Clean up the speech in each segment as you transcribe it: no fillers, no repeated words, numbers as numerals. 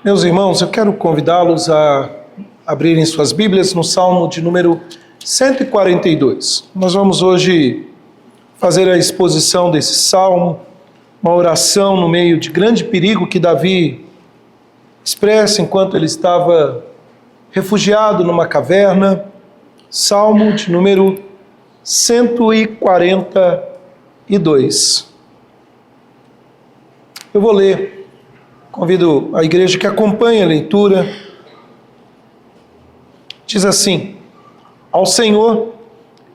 Meus irmãos, eu quero convidá-los a abrirem suas Bíblias no Salmo de número 142. Nós vamos hoje fazer a exposição desse Salmo, uma oração no meio de grande perigo que Davi expressa enquanto ele estava refugiado numa caverna. Salmo de número 142. Eu vou ler. Convido a igreja que acompanhe a leitura. Diz assim: ao Senhor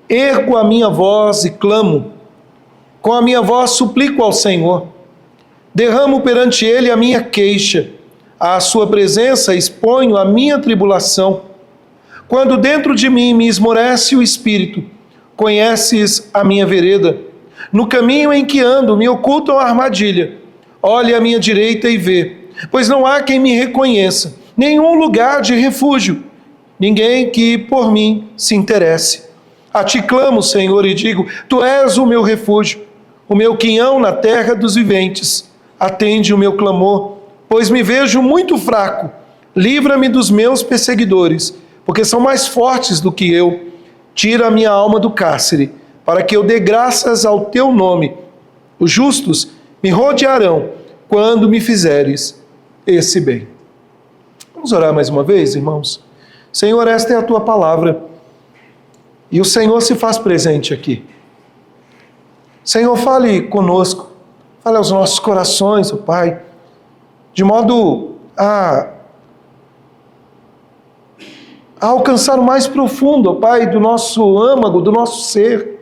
ergo a minha voz e clamo, com a minha voz suplico ao Senhor. Derramo perante Ele a minha queixa, à sua presença exponho a minha tribulação. Quando dentro de mim me esmorece o espírito, conheces a minha vereda. No caminho em que ando me ocultam a armadilha. Olhe à minha direita e vê, pois não há quem me reconheça, nenhum lugar de refúgio, ninguém que por mim se interesse. A ti clamo, Senhor, e digo, tu és o meu refúgio, o meu quinhão na terra dos viventes. Atende o meu clamor, pois me vejo muito fraco. Livra-me dos meus perseguidores, porque são mais fortes do que eu. Tira a minha alma do cárcere, para que eu dê graças ao teu nome. Os justos me rodearão quando me fizeres esse bem. Vamos orar mais uma vez, irmãos? Senhor, esta é a tua palavra e o Senhor se faz presente aqui. Senhor, fale conosco, fale aos nossos corações, ó Pai, de modo a alcançar o mais profundo, ó Pai, do nosso âmago, do nosso ser.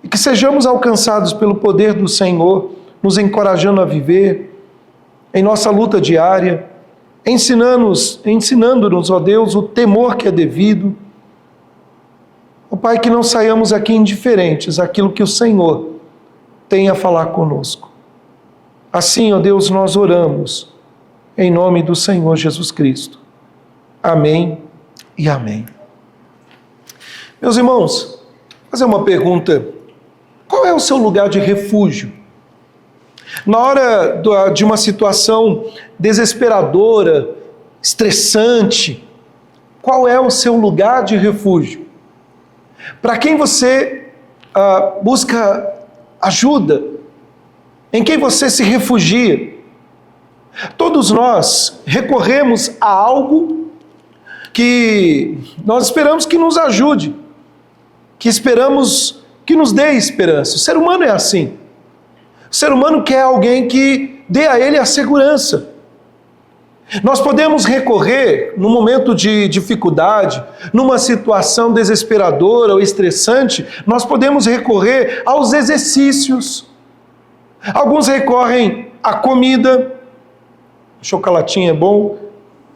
E que sejamos alcançados pelo poder do Senhor, nos encorajando a viver em nossa luta diária, ensinando-nos, ó Deus, o temor que é devido. Ó Pai, que não saiamos aqui indiferentes àquilo que o Senhor tem a falar conosco. Assim, ó Deus, nós oramos em nome do Senhor Jesus Cristo. Amém e amém. Meus irmãos, vou fazer uma pergunta. Qual é o seu lugar de refúgio? Na hora de uma situação desesperadora, estressante, qual é o seu lugar de refúgio? Para quem você busca ajuda? Em quem você se refugia? Todos nós recorremos a algo que nós esperamos que nos ajude, que esperamos que nos dê esperança. O ser humano é assim. O ser humano quer alguém que dê a ele a segurança. Nós podemos recorrer, num momento de dificuldade, numa situação desesperadora ou estressante, nós podemos recorrer aos exercícios. Alguns recorrem à comida, chocolatinho é bom,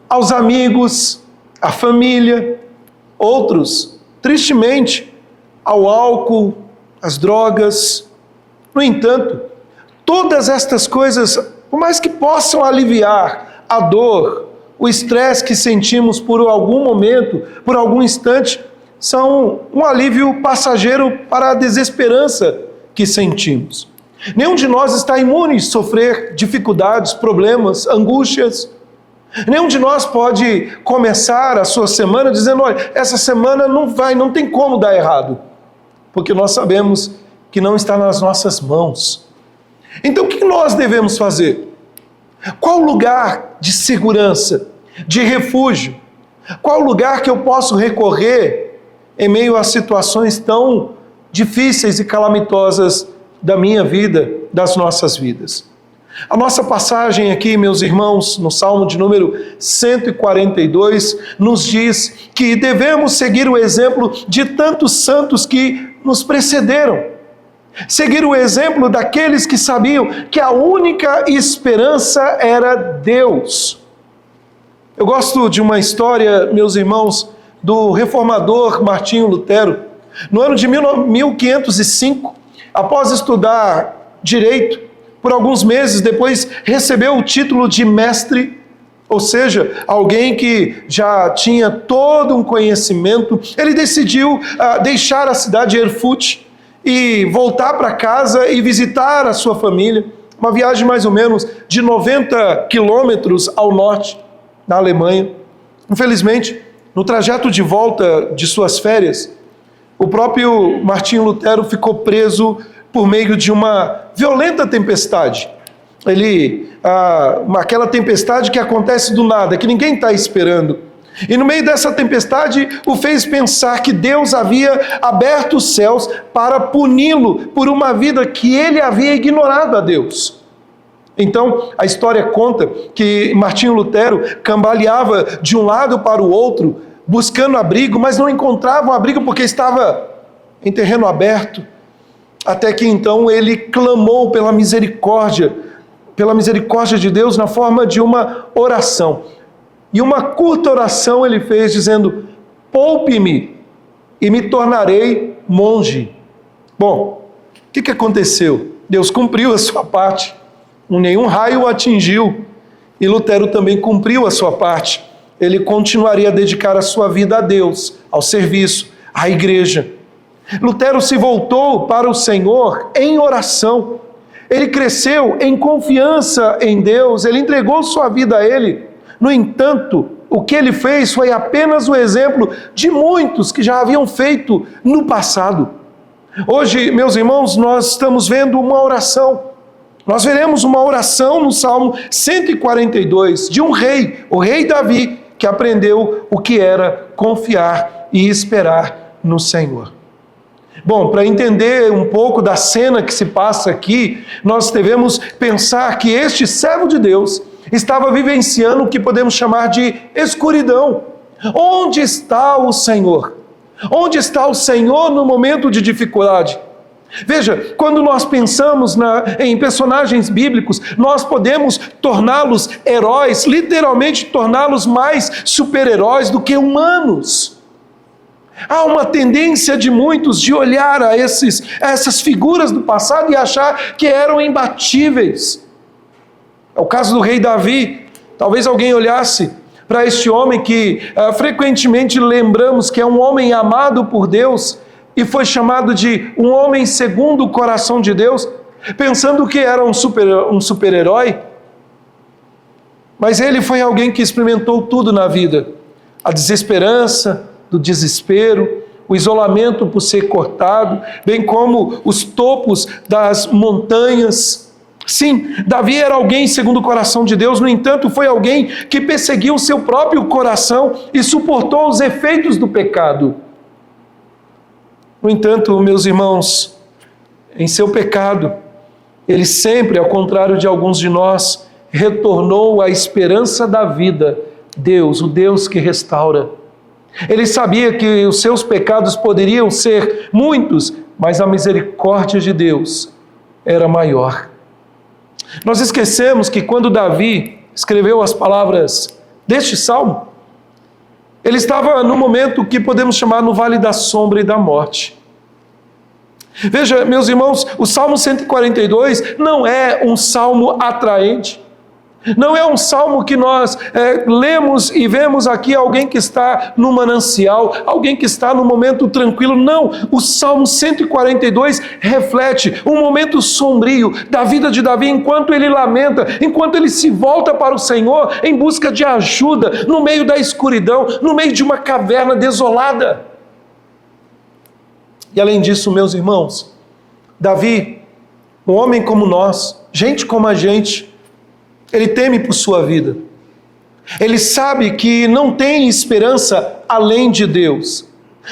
aos amigos, à família. Outros, tristemente, ao álcool, às drogas. No entanto, todas estas coisas, por mais que possam aliviar a dor, o estresse que sentimos por algum momento, por algum instante, são um alívio passageiro para a desesperança que sentimos. Nenhum de nós está imune a sofrer dificuldades, problemas, angústias. Nenhum de nós pode começar a sua semana dizendo, olha, essa semana não tem como dar errado. Porque nós sabemos que não está nas nossas mãos. Então o que nós devemos fazer? Qual lugar de segurança, de refúgio? Qual lugar que eu posso recorrer em meio a situações tão difíceis e calamitosas da minha vida, das nossas vidas? A nossa passagem aqui, meus irmãos, no Salmo de número 142, nos diz que devemos seguir o exemplo de tantos santos que nos precederam. Seguir o exemplo daqueles que sabiam que a única esperança era Deus. Eu gosto de uma história, meus irmãos, do reformador Martinho Lutero. No ano de 1505, após estudar direito, por alguns meses depois recebeu o título de mestre, ou seja, alguém que já tinha todo um conhecimento. Ele decidiu deixar a cidade de Erfurt e voltar para casa e visitar a sua família. uma viagem mais ou menos de 90 quilômetros ao norte da Alemanha. Infelizmente, no trajeto de volta de suas férias, o próprio Martinho Lutero ficou preso por meio de uma violenta tempestade. Aquela tempestade que acontece do nada, que ninguém está esperando. E no meio dessa tempestade o fez pensar que Deus havia aberto os céus para puni-lo por uma vida que ele havia ignorado a Deus. Então, a história conta que Martinho Lutero cambaleava de um lado para o outro, buscando abrigo, mas não encontrava um abrigo porque estava em terreno aberto. Até que então ele clamou pela misericórdia de Deus na forma de uma oração. E uma curta oração ele fez dizendo: poupe-me e me tornarei monge. Bom, o que aconteceu? Deus cumpriu a sua parte. Nenhum raio o atingiu. E Lutero também cumpriu a sua parte. Ele continuaria a dedicar a sua vida a Deus, ao serviço, à igreja. Lutero se voltou para o Senhor em oração. Ele cresceu em confiança em Deus. Ele entregou sua vida a Ele. No entanto, o que ele fez foi apenas o exemplo de muitos que já haviam feito no passado. Hoje, meus irmãos, nós estamos vendo uma oração. Nós veremos uma oração no Salmo 142 de um rei, o rei Davi, que aprendeu o que era confiar e esperar no Senhor. Bom, para entender um pouco da cena que se passa aqui, nós devemos pensar que este servo de Deus estava vivenciando o que podemos chamar de escuridão. Onde está o Senhor? Onde está o Senhor no momento de dificuldade? Veja, quando nós pensamos em personagens bíblicos, nós podemos torná-los heróis, literalmente torná-los mais super-heróis do que humanos. Há uma tendência de muitos de olhar a essas figuras do passado e achar que eram imbatíveis. É o caso do rei Davi. Talvez alguém olhasse para este homem que frequentemente lembramos que é um homem amado por Deus e foi chamado de um homem segundo o coração de Deus, pensando que era um super-herói. Mas ele foi alguém que experimentou tudo na vida: a desesperança, do desespero, o isolamento por ser cortado, bem como os topos das montanhas. Sim, Davi era alguém segundo o coração de Deus, no entanto, foi alguém que perseguiu o seu próprio coração e suportou os efeitos do pecado. No entanto, meus irmãos, em seu pecado, ele sempre, ao contrário de alguns de nós, retornou à esperança da vida, Deus, o Deus que restaura. Ele sabia que os seus pecados poderiam ser muitos, mas a misericórdia de Deus era maior. Nós esquecemos que quando Davi escreveu as palavras deste salmo, ele estava no momento que podemos chamar no vale da sombra e da morte. Veja, meus irmãos, o Salmo 142 não é um salmo atraente. Não é um salmo que nós lemos e vemos aqui alguém que está no manancial, alguém que está no momento tranquilo. Não, o Salmo 142 reflete um momento sombrio da vida de Davi, enquanto ele lamenta, enquanto ele se volta para o Senhor em busca de ajuda, no meio da escuridão, no meio de uma caverna desolada. E além disso, meus irmãos, Davi, um homem como nós, gente como a gente, ele teme por sua vida. Ele sabe que não tem esperança além de Deus.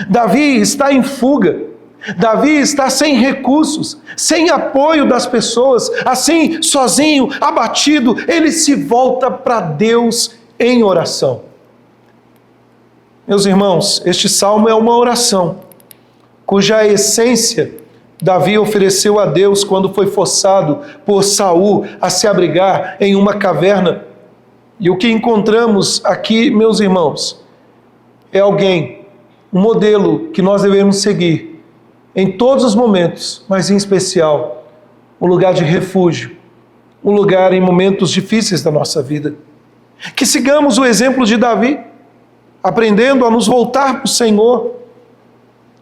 Davi está em fuga. Davi está sem recursos, sem apoio das pessoas, assim, sozinho, abatido. Ele se volta para Deus em oração. Meus irmãos, este salmo é uma oração, cuja essência Davi ofereceu a Deus quando foi forçado por Saul a se abrigar em uma caverna. E o que encontramos aqui, meus irmãos, é alguém, um modelo que nós devemos seguir em todos os momentos, mas em especial, um lugar de refúgio, um lugar em momentos difíceis da nossa vida. Que sigamos o exemplo de Davi, aprendendo a nos voltar para o Senhor.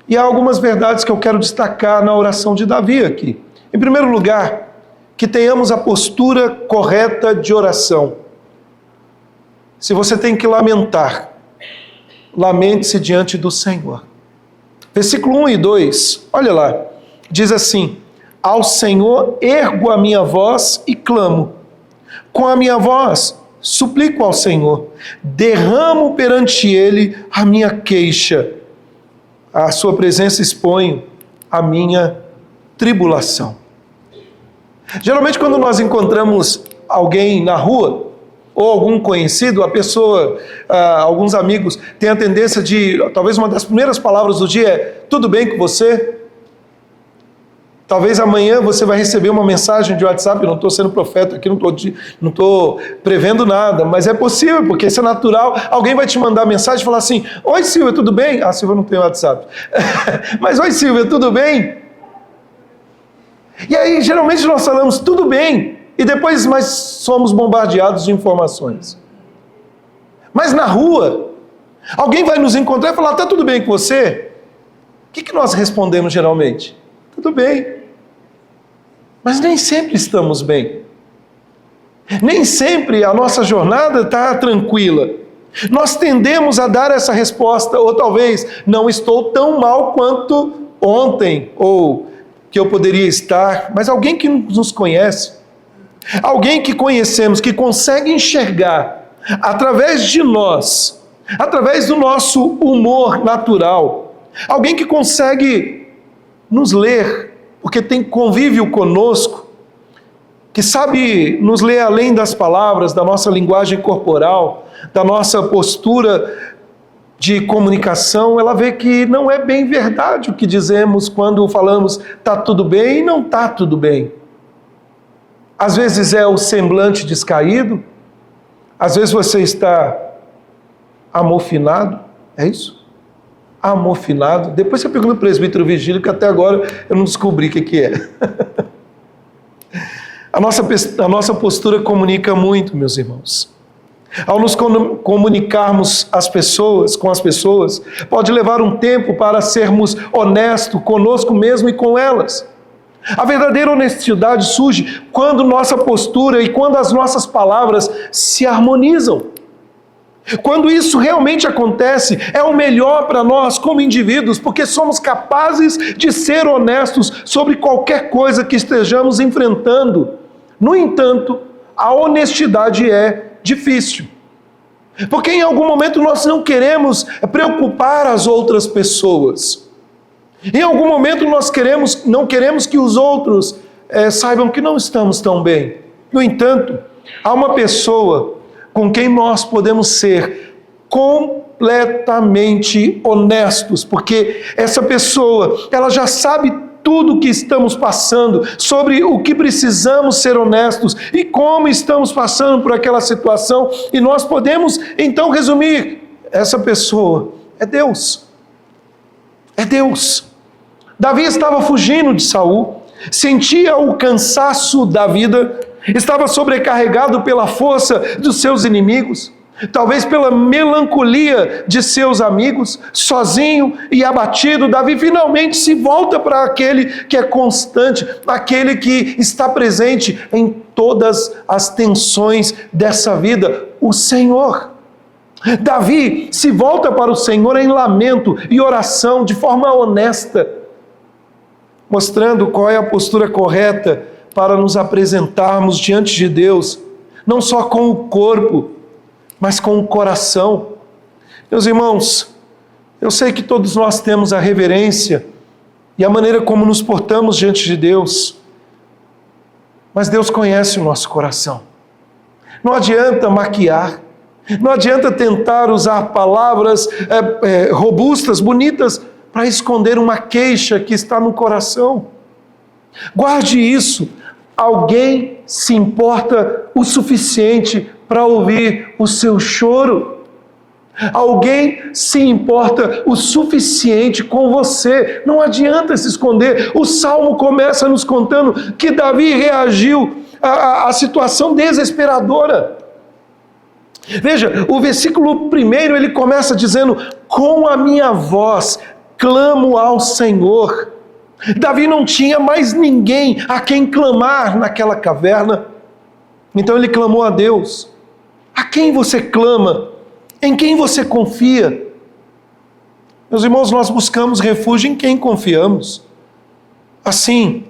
E há algumas verdades que eu quero destacar na oração de Davi aqui. Em primeiro lugar, que tenhamos a postura correta de oração. Se você tem que lamentar, lamente-se diante do Senhor. Versículo 1 e 2, olha lá, diz assim: ao Senhor ergo a minha voz e clamo. Com a minha voz suplico ao Senhor. Derramo perante Ele a minha queixa. À sua presença exponho a minha tribulação. Geralmente quando nós encontramos alguém na rua, ou algum conhecido, a pessoa, alguns amigos, têm a tendência de, talvez uma das primeiras palavras do dia é: tudo bem com você? Talvez amanhã você vai receber uma mensagem de WhatsApp. Eu não estou sendo profeta aqui, não estou prevendo nada, mas é possível, porque isso é natural. Alguém vai te mandar mensagem e falar assim: oi Silvia, tudo bem? Ah, Silvia não tem WhatsApp. Mas oi Silvia, tudo bem? E aí geralmente nós falamos tudo bem, e depois nós somos bombardeados de informações. Mas na rua, alguém vai nos encontrar e falar: está tudo bem com você? O que nós respondemos geralmente? Tudo bem. Mas nem sempre estamos bem. Nem sempre a nossa jornada está tranquila. Nós tendemos a dar essa resposta, ou talvez: não estou tão mal quanto ontem, ou que eu poderia estar. Mas alguém que nos conhece, alguém que conhecemos, que consegue enxergar através de nós, através do nosso humor natural, alguém que consegue nos ler, porque tem convívio conosco, que sabe nos ler além das palavras, da nossa linguagem corporal, da nossa postura de comunicação, ela vê que não é bem verdade o que dizemos quando falamos está tudo bem e não está tudo bem. Às vezes é o semblante descaído, às vezes você está amofinado, é isso? Amofinado. Depois você pergunta ao presbítero Vigílio, que até agora eu não descobri o que é. A nossa postura comunica muito, meus irmãos. Ao nos comunicarmos com as pessoas, pode levar um tempo para sermos honestos conosco mesmo e com elas. A verdadeira honestidade surge quando nossa postura e quando as nossas palavras se harmonizam. Quando isso realmente acontece, é o melhor para nós como indivíduos, porque somos capazes de ser honestos sobre qualquer coisa que estejamos enfrentando. No entanto, a honestidade é difícil, porque em algum momento nós não queremos preocupar as outras pessoas. Em algum momento nós não queremos que os outros saibam que não estamos tão bem. No entanto, há uma pessoa com quem nós podemos ser completamente honestos, porque essa pessoa, ela já sabe tudo o que estamos passando, sobre o que precisamos ser honestos e como estamos passando por aquela situação, e nós podemos então resumir: essa pessoa é Deus. É Deus. Davi estava fugindo de Saul, sentia o cansaço da vida, estava sobrecarregado pela força dos seus inimigos, talvez pela melancolia de seus amigos. Sozinho e abatido, Davi finalmente se volta para aquele que é constante, aquele que está presente em todas as tensões dessa vida, o Senhor. Davi se volta para o Senhor em lamento e oração de forma honesta, mostrando qual é a postura correta para nos apresentarmos diante de Deus, não só com o corpo, mas com o coração. Meus irmãos, eu sei que todos nós temos a reverência e a maneira como nos portamos diante de Deus, mas Deus conhece o nosso coração. Não adianta maquiar, não adianta tentar usar palavras robustas, bonitas, para esconder uma queixa que está no coração. Guarde isso. Alguém se importa o suficiente para ouvir o seu choro. Alguém se importa o suficiente com você. Não adianta se esconder. O Salmo começa nos contando que Davi reagiu à situação desesperadora. Veja, o versículo 1, ele começa dizendo: com a minha voz clamo ao Senhor. Davi não tinha mais ninguém a quem clamar naquela caverna. Então ele clamou a Deus. A quem você clama? Em quem você confia? Meus irmãos, nós buscamos refúgio em quem confiamos. Assim,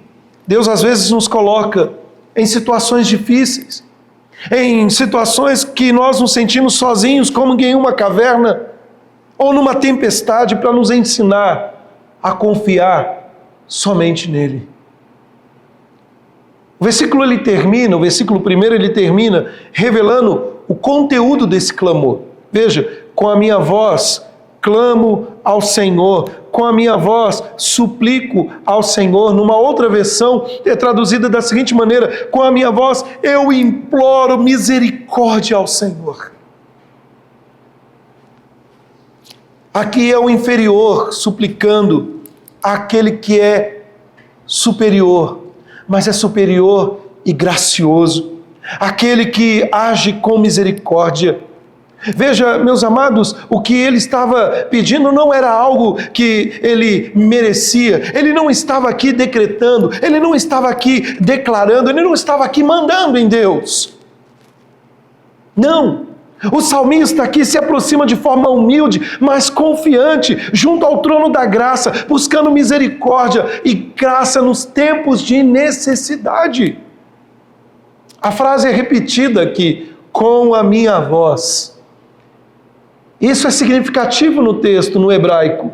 Deus às vezes nos coloca em situações difíceis, em situações que nós nos sentimos sozinhos, como em uma caverna, ou numa tempestade, para nos ensinar a confiar somente nele. O versículo 1 ele termina revelando o conteúdo desse clamor. Veja, com a minha voz clamo ao Senhor, com a minha voz suplico ao Senhor. Numa outra versão é traduzida da seguinte maneira: com a minha voz eu imploro misericórdia ao Senhor. Aqui é o inferior suplicando àquele que é superior, mas é superior e gracioso, aquele que age com misericórdia. Veja, meus amados, o que ele estava pedindo não era algo que ele merecia. Ele não estava aqui decretando, ele não estava aqui declarando, ele não estava aqui mandando em Deus. Não. O salmista aqui se aproxima de forma humilde, mas confiante, junto ao trono da graça, buscando misericórdia e graça nos tempos de necessidade. A frase é repetida aqui: com a minha voz. Isso é significativo no texto, no hebraico,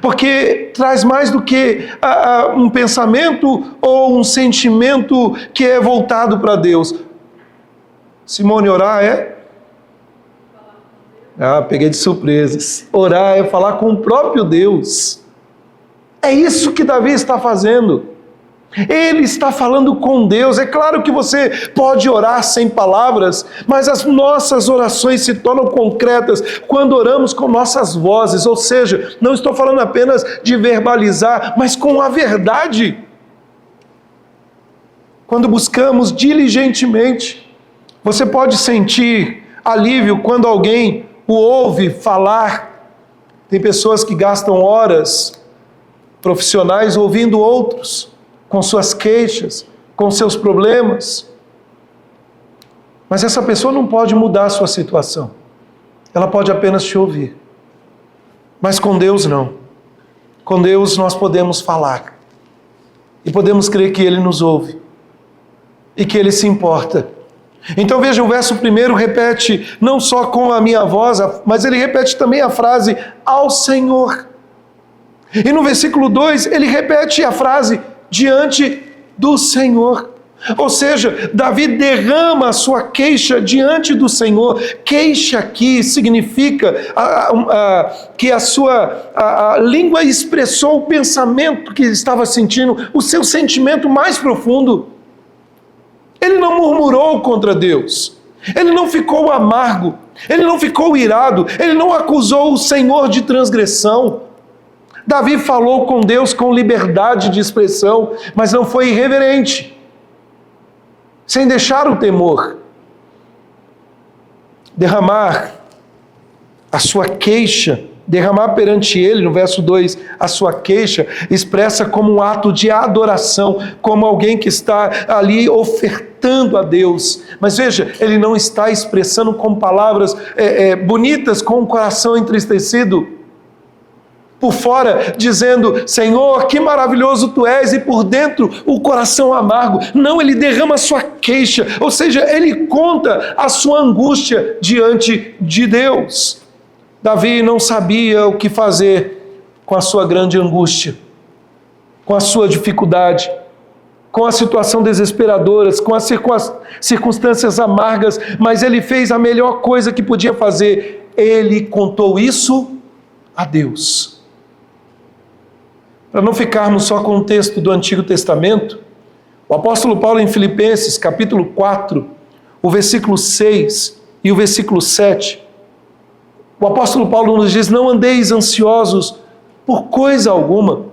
porque traz mais do que um pensamento ou um sentimento que é voltado para Deus. Simone, orar é? Peguei de surpresas. Orar é falar com o próprio Deus. É isso que Davi está fazendo. Ele está falando com Deus. É claro que você pode orar sem palavras, mas as nossas orações se tornam concretas quando oramos com nossas vozes. Ou seja, não estou falando apenas de verbalizar, mas com a verdade. Quando buscamos diligentemente, você pode sentir alívio quando alguém o ouve falar. Tem pessoas que gastam horas profissionais ouvindo outros, com suas queixas, com seus problemas. Mas essa pessoa não pode mudar a sua situação. Ela pode apenas te ouvir. Mas com Deus não. Com Deus nós podemos falar. E podemos crer que Ele nos ouve. E que Ele se importa. Então veja, o verso 1 repete não só com a minha voz, mas ele repete também a frase ao Senhor. E no versículo 2 ele repete a frase diante do Senhor. Ou seja, Davi derrama a sua queixa diante do Senhor. Queixa aqui significa que a sua língua expressou o pensamento que ele estava sentindo, o seu sentimento mais profundo. Ele não murmurou contra Deus, ele não ficou amargo, ele não ficou irado, ele não acusou o Senhor de transgressão. Davi falou com Deus com liberdade de expressão, mas não foi irreverente, sem deixar o temor. Derramar a sua queixa, derramar perante Ele, no verso 2, a sua queixa, expressa como um ato de adoração, como alguém que está ali ofertando a Deus. Mas veja, ele não está expressando com palavras bonitas, com o coração entristecido, por fora dizendo, Senhor, que maravilhoso Tu és, e por dentro o coração amargo. Não, ele derrama a sua queixa, ou seja, ele conta a sua angústia diante de Deus. Davi não sabia o que fazer com a sua grande angústia, com a sua dificuldade, com a situação desesperadora, com as circunstâncias amargas, mas ele fez a melhor coisa que podia fazer. Ele contou isso a Deus. Para não ficarmos só com o texto do Antigo Testamento, o apóstolo Paulo em Filipenses, capítulo 4, o versículo 6 e o versículo 7, o apóstolo Paulo nos diz, não andeis ansiosos por coisa alguma,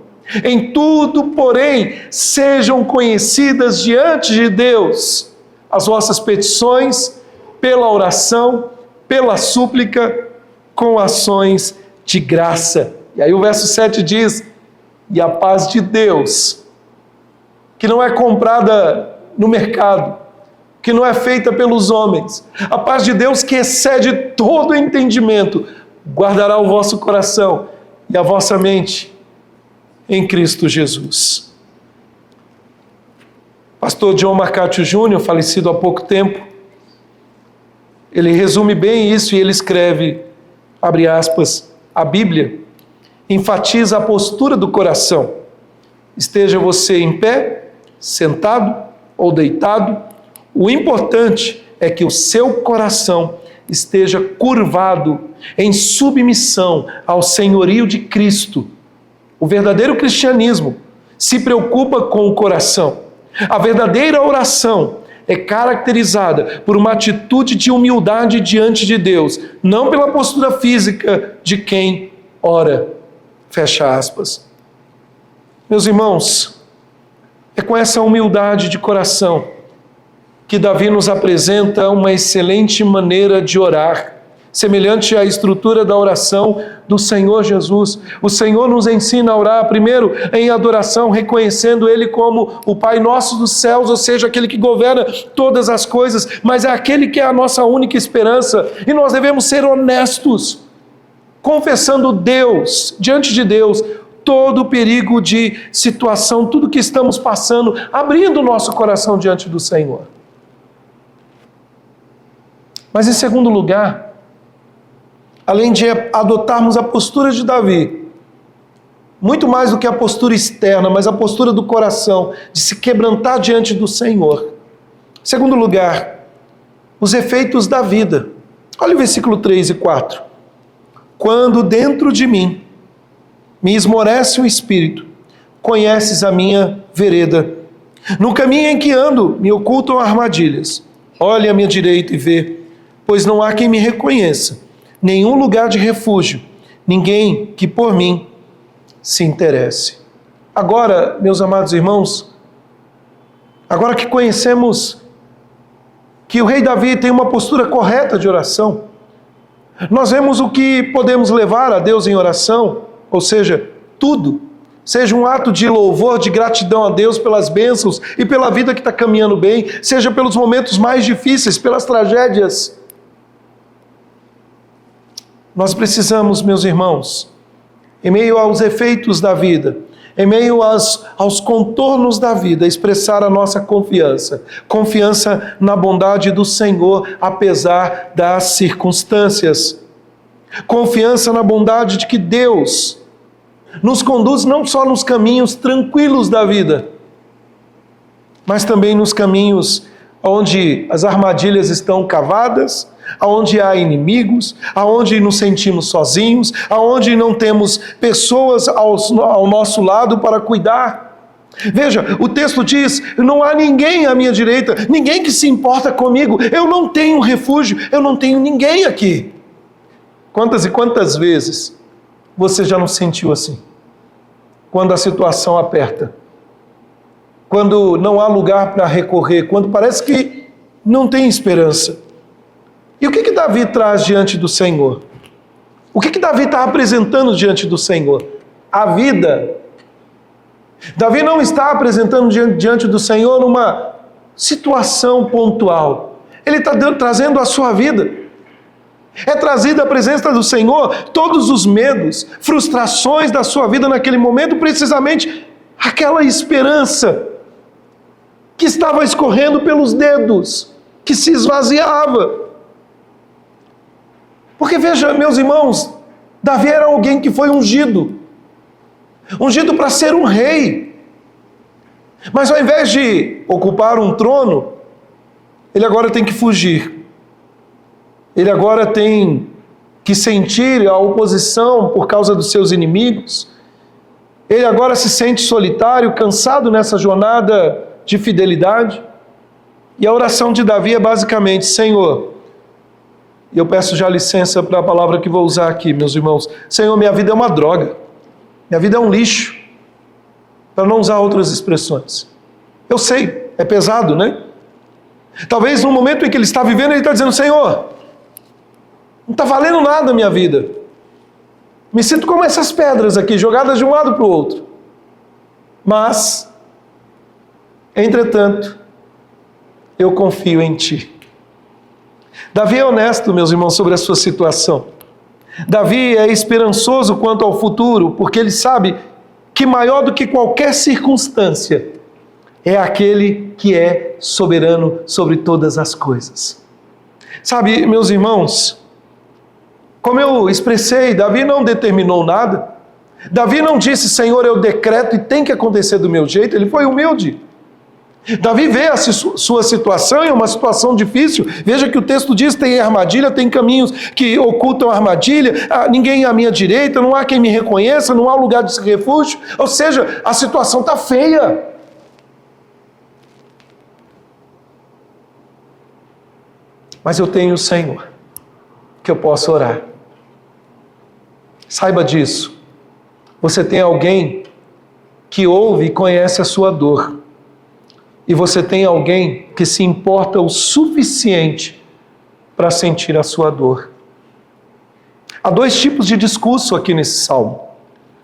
em tudo, porém, sejam conhecidas diante de Deus as vossas petições, pela oração, pela súplica, com ações de graça. E aí o verso 7 diz, E a paz de Deus, que não é comprada no mercado, que não é feita pelos homens, a paz de Deus que excede todo entendimento, guardará o vosso coração e a vossa mente em Cristo Jesus. Pastor John Marcatio Jr., falecido há pouco tempo, ele resume bem isso e ele escreve, abre aspas, a Bíblia enfatiza a postura do coração. Esteja você em pé, sentado ou deitado, o importante é que o seu coração esteja curvado em submissão ao senhorio de Cristo. O verdadeiro cristianismo se preocupa com o coração. A verdadeira oração é caracterizada por uma atitude de humildade diante de Deus, não pela postura física de quem ora. Fecha aspas. Meus irmãos, é com essa humildade de coração que Davi nos apresenta uma excelente maneira de orar, semelhante à estrutura da oração do Senhor Jesus. O Senhor nos ensina a orar primeiro em adoração, reconhecendo Ele como o Pai nosso dos céus, ou seja, aquele que governa todas as coisas, mas é aquele que é a nossa única esperança, e nós devemos ser honestos, confessando Deus, diante de Deus, todo o perigo de situação, tudo que estamos passando, abrindo o nosso coração diante do Senhor. Mas em segundo lugar, além de adotarmos a postura de Davi, muito mais do que a postura externa, mas a postura do coração, de se quebrantar diante do Senhor. Em segundo lugar, os efeitos da vida. Olha o versículo 3 e 4. Quando dentro de mim me esmorece o espírito, conheces a minha vereda. No caminho em que ando, me ocultam armadilhas. Olha à minha direita e vê, pois não há quem me reconheça, nenhum lugar de refúgio, ninguém que por mim se interesse. Agora, meus amados irmãos, agora que conhecemos que o rei Davi tem uma postura correta de oração, nós vemos o que podemos levar a Deus em oração, ou seja, tudo, seja um ato de louvor, de gratidão a Deus pelas bênçãos e pela vida que está caminhando bem, seja pelos momentos mais difíceis, pelas tragédias. Nós precisamos, meus irmãos, em meio aos efeitos da vida, em meio aos contornos da vida, expressar a nossa confiança. Confiança na bondade do Senhor, apesar das circunstâncias. Confiança na bondade de que Deus nos conduz não só nos caminhos tranquilos da vida, mas também nos caminhos onde as armadilhas estão cavadas, aonde há inimigos, aonde nos sentimos sozinhos, aonde não temos pessoas ao nosso lado para cuidar. Veja, o texto diz, não há ninguém à minha direita, ninguém que se importa comigo, eu não tenho refúgio, eu não tenho ninguém aqui. Quantas e quantas vezes você já não sentiu assim? Quando a situação aperta, quando não há lugar para recorrer, quando parece que não tem esperança. E o que Davi traz diante do Senhor? O que Davi está apresentando diante do Senhor? A vida. Davi não está apresentando diante do Senhor uma situação pontual. Ele está trazendo a sua vida. É trazida à presença do Senhor todos os medos, frustrações da sua vida naquele momento, precisamente aquela esperança que estava escorrendo pelos dedos, que se esvaziava. Porque veja, meus irmãos, Davi era alguém que foi ungido para ser um rei. Mas ao invés de ocupar um trono, ele agora tem que fugir. Ele agora tem que sentir a oposição por causa dos seus inimigos. Ele agora se sente solitário, cansado nessa jornada de fidelidade. E a oração de Davi é basicamente, Senhor, e eu peço já licença para a palavra que vou usar aqui, meus irmãos. Senhor, minha vida é uma droga. Minha vida é um lixo. Para não usar outras expressões. Eu sei, é pesado, né? Talvez no momento em que ele está vivendo, ele está dizendo, Senhor, não está valendo nada a minha vida. Me sinto como essas pedras aqui, jogadas de um lado para o outro. Mas, entretanto, eu confio em ti. Davi é honesto, meus irmãos, sobre a sua situação. Davi é esperançoso quanto ao futuro, porque ele sabe que maior do que qualquer circunstância é aquele que é soberano sobre todas as coisas. Sabe, meus irmãos, como eu expressei, Davi não determinou nada. Davi não disse, Senhor, eu decreto e tem que acontecer do meu jeito. Ele foi humilde. Davi vê a sua situação, é uma situação difícil. Veja que o texto diz, tem armadilha, tem caminhos que ocultam a armadilha, ninguém à minha direita, não há quem me reconheça, não há lugar de refúgio. Ou seja, a situação está feia. Mas eu tenho o Senhor, que eu posso orar. Saiba disso. Você tem alguém que ouve e conhece a sua dor. E você tem alguém que se importa o suficiente para sentir a sua dor. Há dois tipos de discurso aqui nesse salmo.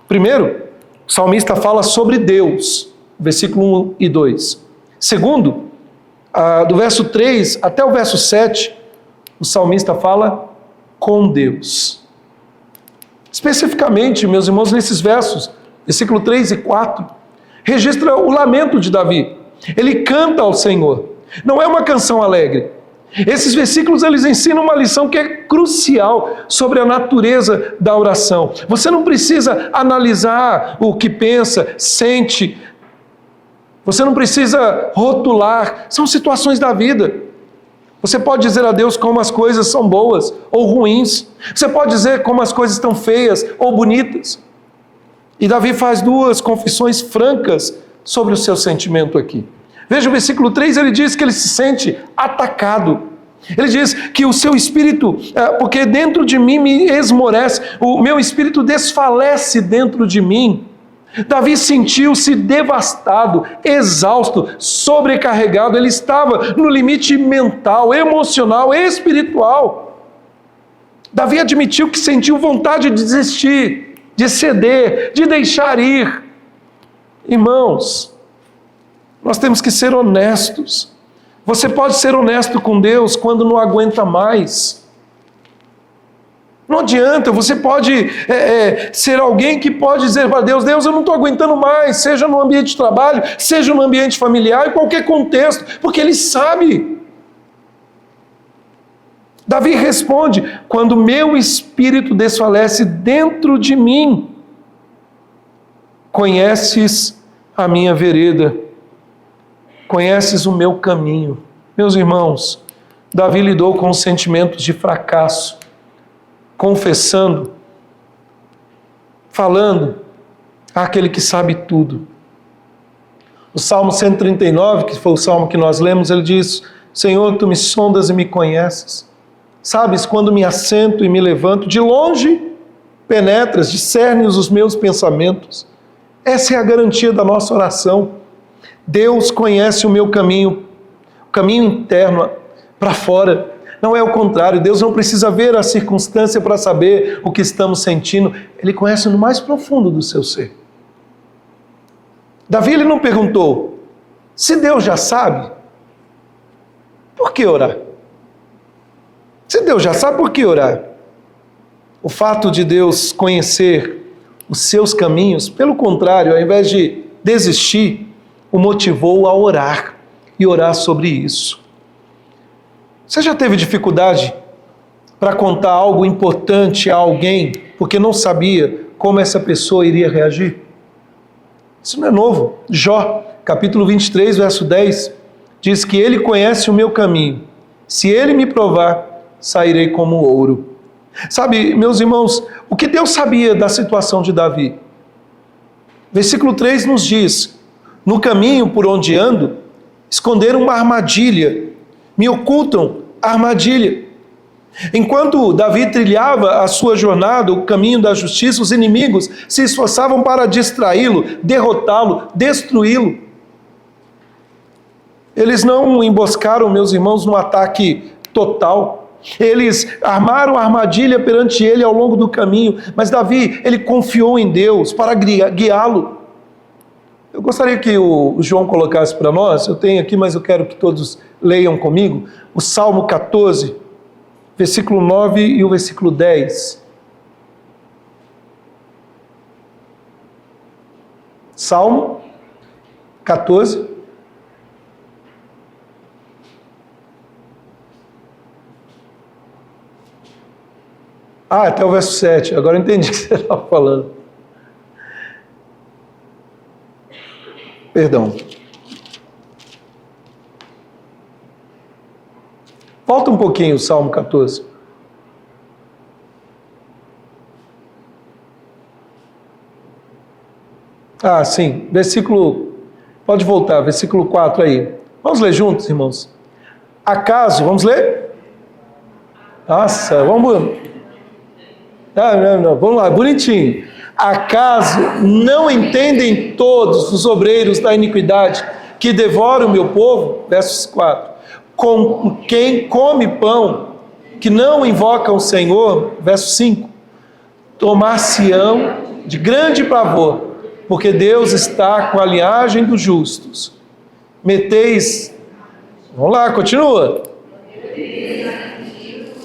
Primeiro, o salmista fala sobre Deus, versículo 1 e 2. Segundo, do verso 3 até o verso 7, o salmista fala com Deus. Especificamente, meus irmãos, nesses versos, versículo 3 e 4, registra o lamento de Davi. Ele canta ao Senhor. Não é uma canção alegre. Esses versículos, eles ensinam uma lição que é crucial sobre a natureza da oração. Você não precisa analisar o que pensa, sente. Você não precisa rotular. São situações da vida. Você pode dizer a Deus como as coisas são boas ou ruins. Você pode dizer como as coisas estão feias ou bonitas. E Davi faz duas confissões francas sobre o seu sentimento aqui. Veja o versículo 3, ele diz que ele se sente atacado. Ele diz que o seu espírito, porque dentro de mim me esmorece, o meu espírito desfalece dentro de mim. Davi sentiu-se devastado, exausto, sobrecarregado. Ele estava no limite mental, emocional, espiritual. Davi admitiu que sentiu vontade de desistir, de ceder, de deixar ir. Irmãos, nós temos que ser honestos. Você pode ser honesto com Deus quando não aguenta mais. Não adianta, você pode ser alguém que pode dizer para Deus, Deus, eu não estou aguentando mais, seja no ambiente de trabalho, seja no ambiente familiar, em qualquer contexto, porque Ele sabe. Davi responde, quando meu espírito desfalece dentro de mim, conheces a minha vereda, conheces o meu caminho. Meus irmãos, Davi lidou com os sentimentos de fracasso, confessando, falando àquele que sabe tudo. O Salmo 139, que foi o salmo que nós lemos, ele diz, Senhor, tu me sondas e me conheces. Sabes quando me assento e me levanto, de longe penetras, discernes os meus pensamentos. Essa é a garantia da nossa oração. Deus conhece o meu caminho, o caminho interno para fora. Não é o contrário, Deus não precisa ver a circunstância para saber o que estamos sentindo. Ele conhece no mais profundo do seu ser. Davi, ele não perguntou, se Deus já sabe, por que orar? Se Deus já sabe, por que orar? O fato de Deus conhecer os seus caminhos, pelo contrário, ao invés de desistir, o motivou a orar e orar sobre isso. Você já teve dificuldade para contar algo importante a alguém porque não sabia como essa pessoa iria reagir? Isso não é novo. Jó, capítulo 23, verso 10, diz que ele conhece o meu caminho. Se ele me provar, sairei como ouro. Sabe, meus irmãos, o que Deus sabia da situação de Davi? Versículo 3 nos diz, no caminho por onde ando, esconderam uma armadilha, me ocultam a armadilha. Enquanto Davi trilhava a sua jornada, o caminho da justiça, os inimigos se esforçavam para distraí-lo, derrotá-lo, destruí-lo. Eles não emboscaram, meus irmãos, num ataque total. Eles armaram a armadilha perante ele ao longo do caminho, mas Davi, ele confiou em Deus para guiá-lo. Eu gostaria que o João colocasse para nós, eu tenho aqui, mas eu quero que todos leiam comigo, o Salmo 14, versículo 9 e o versículo 10. Salmo 14. Até o verso 7. Agora eu entendi o que você estava falando. Perdão. Volta um pouquinho o Salmo 14. Sim. Versículo... Pode voltar, versículo 4 aí. Vamos ler juntos, irmãos? Acaso... Vamos ler? Nossa, vamos... Não. Vamos lá, bonitinho. Acaso não entendem todos os obreiros da iniquidade que devoram o meu povo? Versos 4. Com quem come pão, que não invoca o Senhor? Verso 5. Tomar-se-ão de grande pavor, porque Deus está com a linhagem dos justos. Meteis, vamos lá, continua.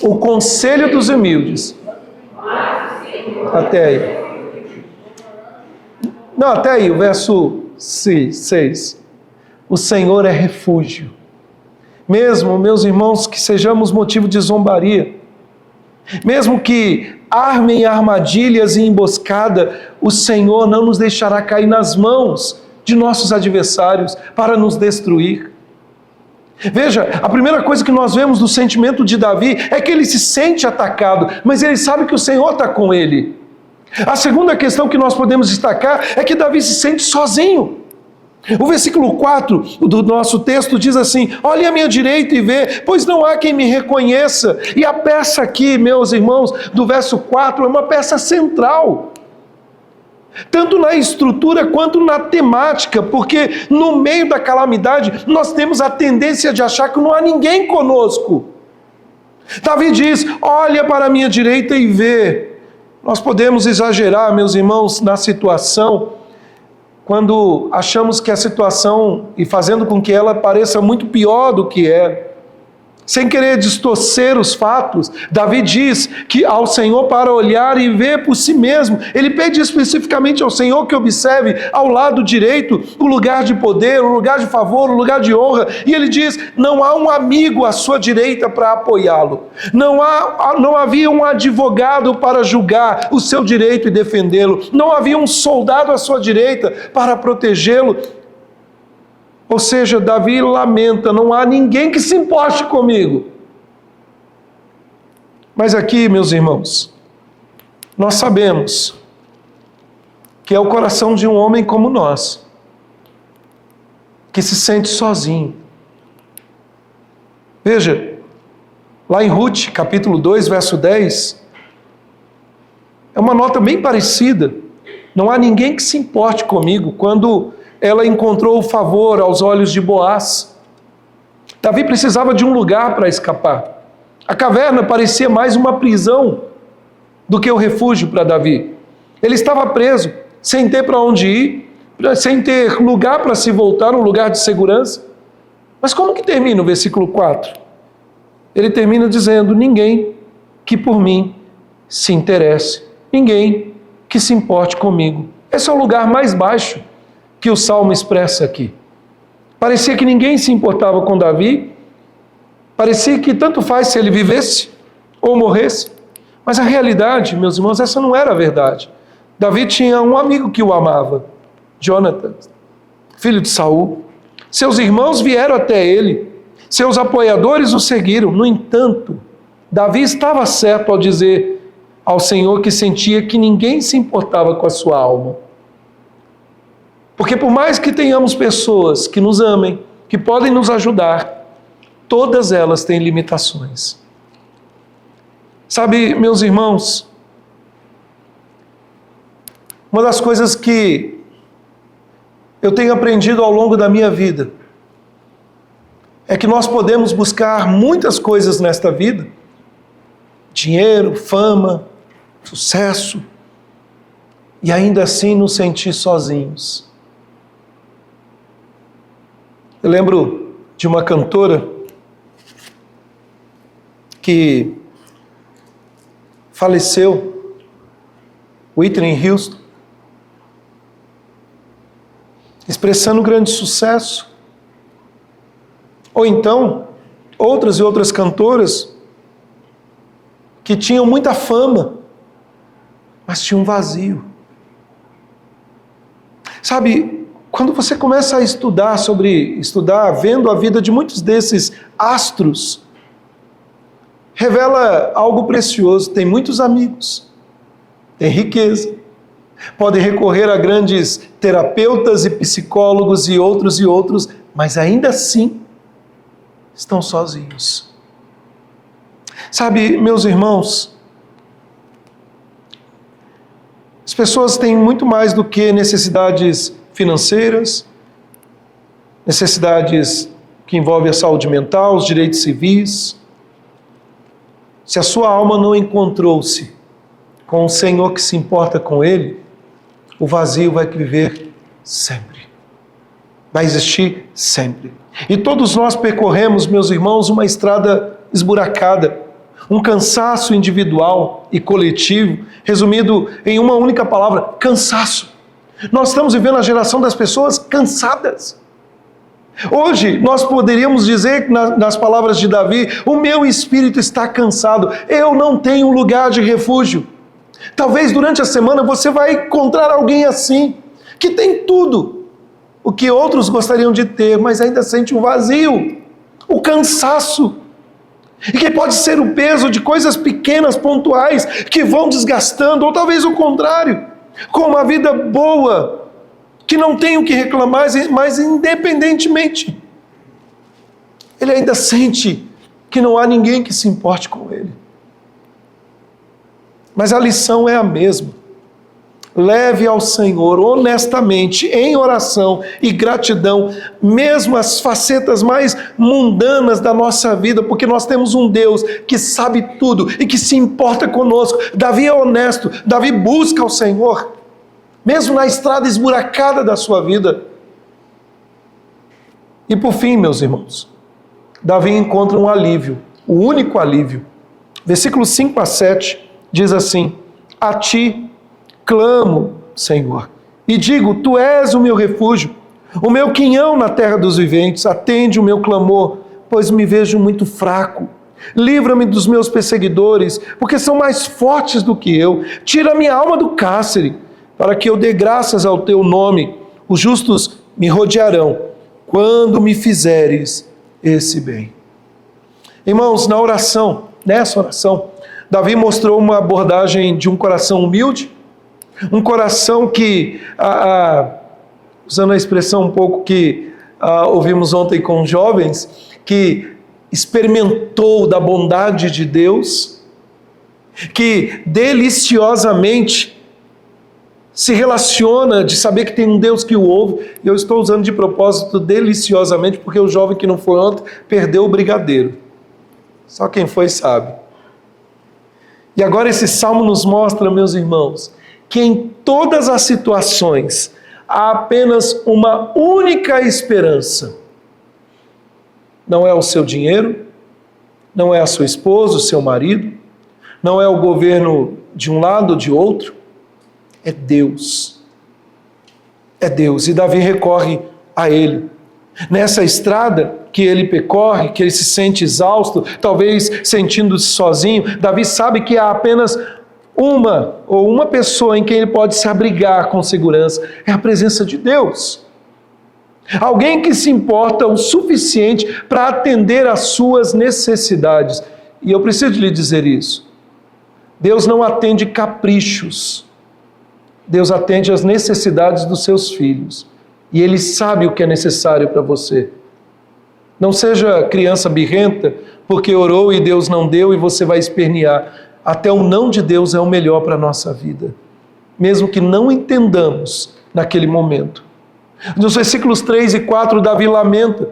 O conselho dos humildes. Até aí. Não, até aí, o verso 6. O Senhor é refúgio. Mesmo, meus irmãos, que sejamos motivo de zombaria, mesmo que armem armadilhas e emboscada, o Senhor não nos deixará cair nas mãos de nossos adversários para nos destruir. Veja, a primeira coisa que nós vemos do sentimento de Davi é que ele se sente atacado, mas ele sabe que o Senhor está com ele. A segunda questão que nós podemos destacar é que Davi se sente sozinho. O versículo 4 do nosso texto diz assim: olhe à minha direita e vê, pois não há quem me reconheça. E a peça aqui, meus irmãos, do verso 4 é uma peça central, tanto na estrutura quanto na temática, porque no meio da calamidade nós temos a tendência de achar que não há ninguém conosco. Davi diz: olha para a minha direita e vê. Nós podemos exagerar, meus irmãos, na situação, quando achamos que a situação, e fazendo com que ela pareça muito pior do que é, sem querer distorcer os fatos. Davi diz que ao Senhor para olhar e ver por si mesmo. Ele pede especificamente ao Senhor que observe ao lado direito o lugar de poder, o lugar de favor, o lugar de honra. E ele diz: não há um amigo à sua direita para apoiá-lo. Não havia um advogado para julgar o seu direito e defendê-lo. Não havia um soldado à sua direita para protegê-lo. Ou seja, Davi lamenta: não há ninguém que se importe comigo. Mas aqui, meus irmãos, nós sabemos que é o coração de um homem como nós, que se sente sozinho. Veja, lá em Ruth, capítulo 2, verso 10, é uma nota bem parecida. Não há ninguém que se importe comigo. Quando ela encontrou o favor aos olhos de Boaz, Davi precisava de um lugar para escapar. A caverna parecia mais uma prisão do que o refúgio para Davi. Ele estava preso, sem ter para onde ir, sem ter lugar para se voltar, um lugar de segurança. Mas como que termina o versículo 4? Ele termina dizendo: ninguém que por mim se interesse, ninguém que se importe comigo. Esse é o lugar mais baixo que o Salmo expressa aqui. Parecia que ninguém se importava com Davi, parecia que tanto faz se ele vivesse ou morresse, mas a realidade, meus irmãos, essa não era a verdade. Davi tinha um amigo que o amava, Jonathan, filho de Saul. Seus irmãos vieram até ele, seus apoiadores o seguiram. No entanto, Davi estava certo ao dizer ao Senhor que sentia que ninguém se importava com a sua alma. Porque por mais que tenhamos pessoas que nos amem, que podem nos ajudar, todas elas têm limitações. Sabe, meus irmãos, uma das coisas que eu tenho aprendido ao longo da minha vida é que nós podemos buscar muitas coisas nesta vida, dinheiro, fama, sucesso, e ainda assim nos sentir sozinhos. Eu lembro de uma cantora que faleceu, Whitney Houston, expressando grande sucesso. Ou então, outras e outras cantoras que tinham muita fama, mas tinham um vazio. Sabe, quando você começa a estudar, vendo a vida de muitos desses astros, revela algo precioso. Tem muitos amigos, tem riqueza, podem recorrer a grandes terapeutas e psicólogos e outros, mas ainda assim estão sozinhos. Sabe, meus irmãos, as pessoas têm muito mais do que necessidades financeiras, necessidades que envolvem a saúde mental, os direitos civis. Se a sua alma não encontrou-se com o Senhor que se importa com Ele, o vazio vai viver sempre. Vai existir sempre. E todos nós percorremos, meus irmãos, uma estrada esburacada, um cansaço individual e coletivo, resumido em uma única palavra: cansaço. Nós estamos vivendo a geração das pessoas cansadas. Hoje, nós poderíamos dizer, nas palavras de Davi, o meu espírito está cansado, eu não tenho lugar de refúgio. Talvez durante a semana você vai encontrar alguém assim, que tem tudo o que outros gostariam de ter, mas ainda sente um vazio, o cansaço, e que pode ser o peso de coisas pequenas, pontuais, que vão desgastando, ou talvez o contrário, com uma vida boa, que não tem o que reclamar, mas independentemente, ele ainda sente que não há ninguém que se importe com ele. Mas a lição é a mesma. Leve ao Senhor honestamente, em oração e gratidão, mesmo as facetas mais mundanas da nossa vida, porque nós temos um Deus que sabe tudo e que se importa conosco. Davi é honesto, Davi busca o Senhor, mesmo na estrada esburacada da sua vida. E por fim, meus irmãos, Davi encontra um alívio, o único alívio. Versículos 5 a 7 diz assim: a ti clamo, Senhor, e digo, tu és o meu refúgio, o meu quinhão na terra dos viventes. Atende o meu clamor, pois me vejo muito fraco. Livra-me dos meus perseguidores, porque são mais fortes do que eu. Tira minha alma do cárcere, para que eu dê graças ao teu nome. Os justos me rodearão, quando me fizeres esse bem. Irmãos, nessa oração, Davi mostrou uma abordagem de um coração humilde, um coração que, usando a expressão um pouco que ouvimos ontem com os jovens, que experimentou da bondade de Deus, que deliciosamente se relaciona de saber que tem um Deus que o ouve. E eu estou usando de propósito deliciosamente, porque o jovem que não foi ontem perdeu o brigadeiro. Só quem foi sabe. E agora esse salmo nos mostra, meus irmãos, que em todas as situações há apenas uma única esperança. Não é o seu dinheiro, não é a sua esposa, o seu marido, não é o governo de um lado ou de outro, é Deus. É Deus. E Davi recorre a Ele. Nessa estrada que ele percorre, que ele se sente exausto, talvez sentindo-se sozinho, Davi sabe que há apenas uma pessoa em quem ele pode se abrigar com segurança, é a presença de Deus. Alguém que se importa o suficiente para atender às suas necessidades. E eu preciso lhe dizer isso. Deus não atende caprichos. Deus atende às necessidades dos seus filhos. E Ele sabe o que é necessário para você. Não seja criança birrenta, porque orou e Deus não deu e você vai espernear. Até o não de Deus é o melhor para a nossa vida, mesmo que não entendamos naquele momento. Nos versículos 3 e 4, Davi lamenta.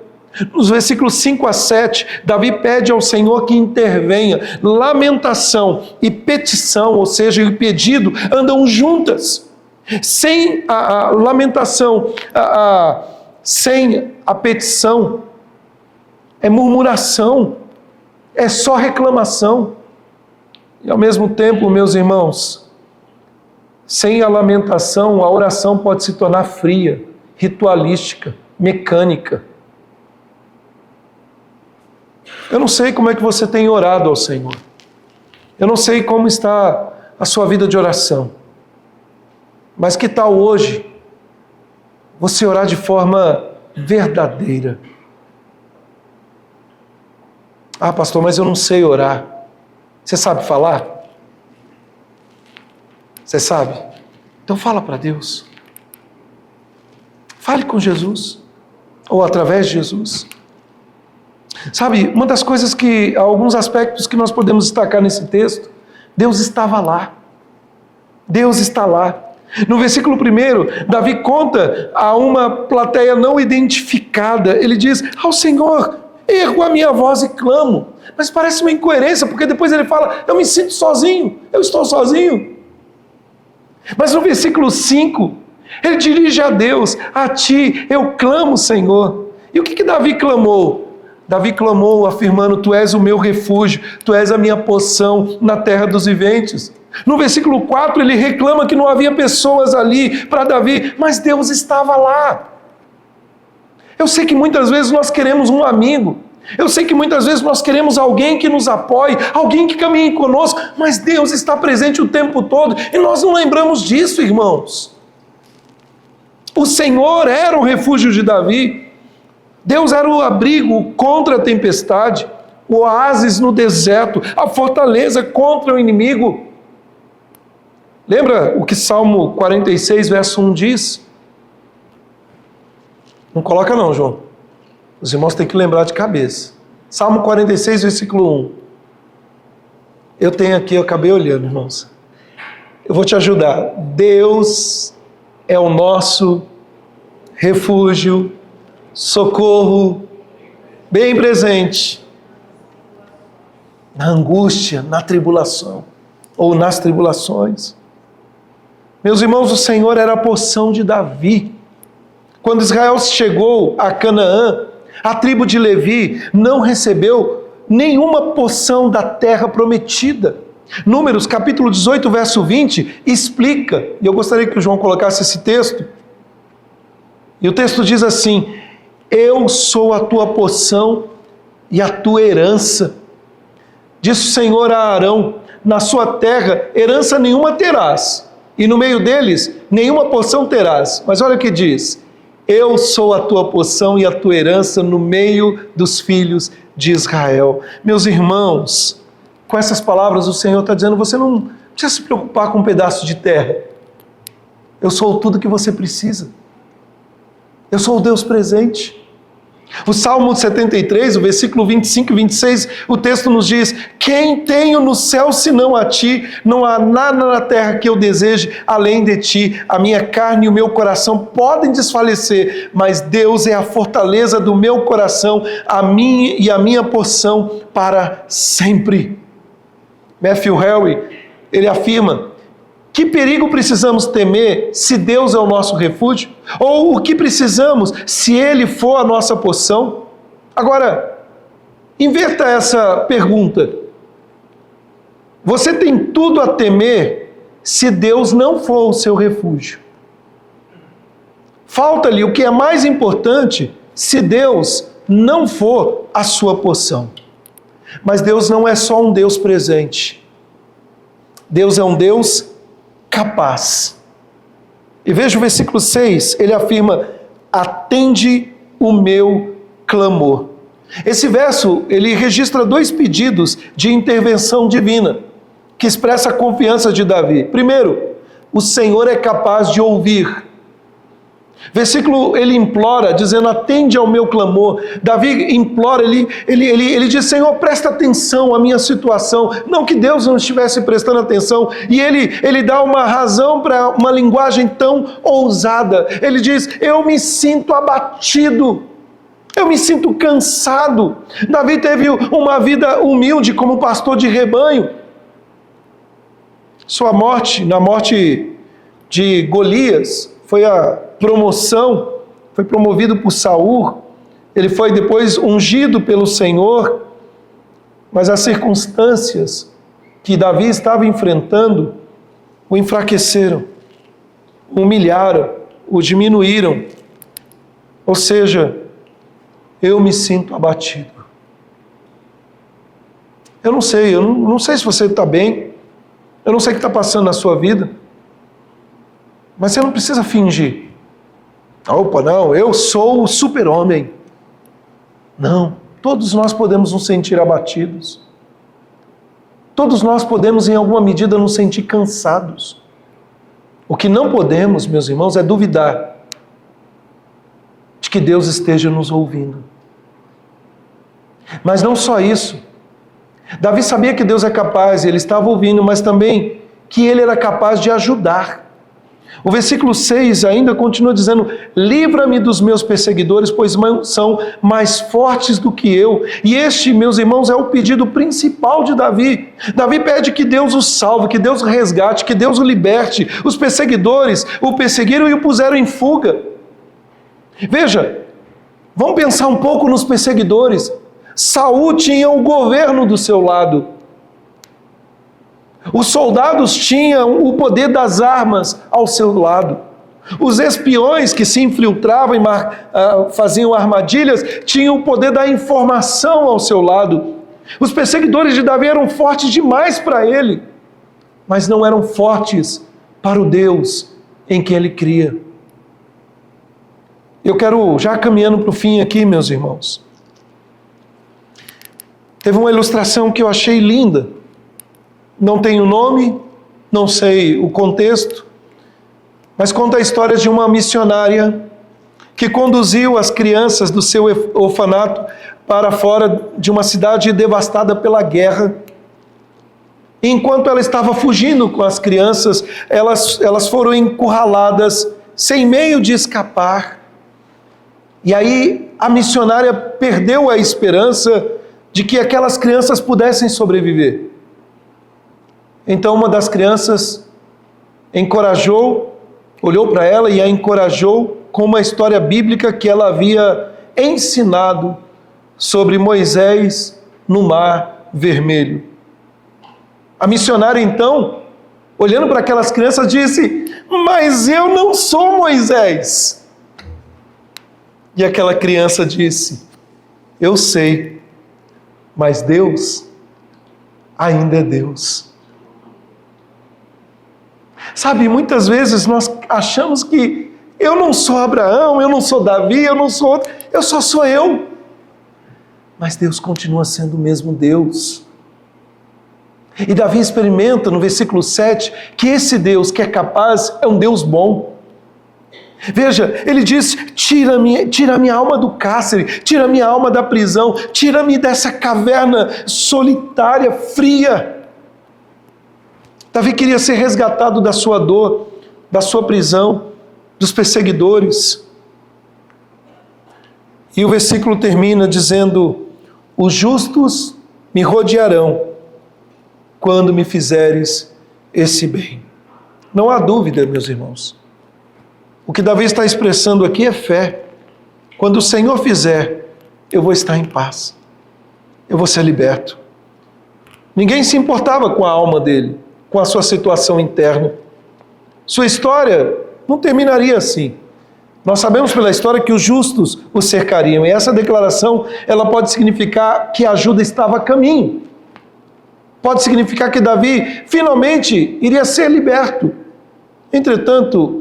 Nos versículos 5 a 7, Davi pede ao Senhor que intervenha. Lamentação e petição, ou seja, o pedido, andam juntas. Sem a lamentação sem a petição, é murmuração, é só reclamação. E ao mesmo tempo, meus irmãos, sem a lamentação, a oração pode se tornar fria, ritualística, mecânica. Eu não sei como é que você tem orado ao Senhor. Eu não sei como está a sua vida de oração. Mas que tal hoje você orar de forma verdadeira? Ah, pastor, mas eu não sei orar. Você sabe falar? Você sabe? Então fala para Deus. Fale com Jesus. Ou através de Jesus. Sabe, uma das coisas alguns aspectos que nós podemos destacar nesse texto, Deus estava lá. Deus está lá. No versículo 1, Davi conta a uma plateia não identificada. Ele diz: ao Senhor, ergo a minha voz e clamo. Mas parece uma incoerência, porque depois ele fala: eu me sinto sozinho, eu estou sozinho. Mas no versículo 5, ele dirige a Deus: a ti eu clamo, Senhor. E o que Davi clamou? Davi clamou afirmando: tu és o meu refúgio, tu és a minha poção na terra dos viventes. No versículo 4 ele reclama que não havia pessoas ali para Davi, mas Deus estava lá. Eu sei que muitas vezes nós queremos um amigo, eu sei que muitas vezes nós queremos alguém que nos apoie, alguém que caminhe conosco, mas Deus está presente o tempo todo e nós não lembramos disso, irmãos. O Senhor era o refúgio de Davi, Deus era o abrigo contra a tempestade, o oásis no deserto, a fortaleza contra o inimigo. Lembra o que Salmo 46, verso 1 diz? Não coloca não, João. Os irmãos têm que lembrar de cabeça. Salmo 46, versículo 1. Eu tenho aqui, eu acabei olhando, irmãos. Eu vou te ajudar. Deus é o nosso refúgio, socorro, bem presente na angústia, na tribulação ou nas tribulações. Meus irmãos, o Senhor era a porção de Davi. Quando Israel chegou a Canaã, a tribo de Levi não recebeu nenhuma porção da terra prometida. Números, capítulo 18, verso 20, explica, e eu gostaria que o João colocasse esse texto, e o texto diz assim: eu sou a tua porção e a tua herança. Disse o Senhor a Arão: na sua terra herança nenhuma terás, e no meio deles nenhuma porção terás. Mas olha o que diz: eu sou a tua porção e a tua herança no meio dos filhos de Israel. Meus irmãos, com essas palavras o Senhor está dizendo: você não precisa se preocupar com um pedaço de terra. Eu sou tudo que você precisa. Eu sou o Deus presente. O Salmo 73, o versículo 25 e 26, o texto nos diz: quem tenho no céu senão a ti? Não há nada na terra que eu deseje além de ti. A minha carne e o meu coração podem desfalecer, mas Deus é a fortaleza do meu coração, a minha porção para sempre. Matthew Henry, ele afirma: que perigo precisamos temer se Deus é o nosso refúgio? Ou o que precisamos se Ele for a nossa porção? Agora, inverta essa pergunta. Você tem tudo a temer se Deus não for o seu refúgio. Falta-lhe o que é mais importante se Deus não for a sua porção. Mas Deus não é só um Deus presente. Deus é um Deus capaz. E veja o versículo 6, ele afirma: atende o meu clamor. Esse verso, ele registra dois pedidos de intervenção divina, que expressa a confiança de Davi. Primeiro, o Senhor é capaz de ouvir. Versículo, ele implora, dizendo: atende ao meu clamor. Davi implora, ele diz: Senhor, presta atenção à minha situação. Não que Deus não estivesse prestando atenção. E ele dá uma razão para uma linguagem tão ousada. Ele diz: eu me sinto abatido, eu me sinto cansado. Davi teve uma vida humilde como pastor de rebanho. Sua morte, na morte de Golias, foi a promoção foi promovido por Saul, ele foi depois ungido pelo Senhor, mas as circunstâncias que Davi estava enfrentando o enfraqueceram, o humilharam, o diminuíram. Ou seja, eu me sinto abatido. Eu não sei se você está bem, eu não sei o que está passando na sua vida, mas você não precisa fingir. Opa, não, eu sou o super-homem. Não, todos nós podemos nos sentir abatidos. Todos nós podemos, em alguma medida, nos sentir cansados. O que não podemos, meus irmãos, é duvidar de que Deus esteja nos ouvindo. Mas não só isso. Davi sabia que Deus é capaz, e ele estava ouvindo, mas também que ele era capaz de ajudar. O versículo 6 ainda continua dizendo: livra-me dos meus perseguidores, pois são mais fortes do que eu. E este, meus irmãos, é o pedido principal de Davi. Davi pede que Deus o salve, que Deus o resgate, que Deus o liberte. Os perseguidores o perseguiram e o puseram em fuga. Veja, vamos pensar um pouco nos perseguidores. Saul tinha o governo do seu lado. Os soldados tinham o poder das armas ao seu lado. Os espiões que se infiltravam e faziam armadilhas tinham o poder da informação ao seu lado. Os perseguidores de Davi eram fortes demais para ele, mas não eram fortes para o Deus em quem ele cria. Eu quero, já caminhando para o fim aqui, meus irmãos, teve uma ilustração que eu achei linda. Não tem o nome, não sei o contexto, mas conta a história de uma missionária que conduziu as crianças do seu orfanato para fora de uma cidade devastada pela guerra. E enquanto ela estava fugindo com as crianças, elas foram encurraladas, sem meio de escapar. E aí a missionária perdeu a esperança de que aquelas crianças pudessem sobreviver. Então uma das crianças olhou para ela e a encorajou com uma história bíblica que ela havia ensinado sobre Moisés no Mar Vermelho. A missionária então, olhando para aquelas crianças, disse: mas eu não sou Moisés. E aquela criança disse: eu sei, mas Deus ainda é Deus. Sabe, muitas vezes nós achamos que eu não sou Abraão, eu não sou Davi, eu não sou outro, eu só sou eu. Mas Deus continua sendo o mesmo Deus. E Davi experimenta no versículo 7 que esse Deus que é capaz é um Deus bom. Veja, ele diz: tira minha alma do cárcere, tira minha alma da prisão, tira-me dessa caverna solitária, fria. Davi queria ser resgatado da sua dor, da sua prisão, dos perseguidores. E o versículo termina dizendo: os justos me rodearão quando me fizeres esse bem. Não há dúvida, meus irmãos. O que Davi está expressando aqui é fé. Quando o Senhor fizer, eu vou estar em paz. Eu vou ser liberto. Ninguém se importava com a alma dele, com a sua situação interna. Sua história não terminaria assim. Nós sabemos pela história que os justos o cercariam. E essa declaração, ela pode significar que a ajuda estava a caminho. Pode significar que Davi finalmente iria ser liberto. Entretanto,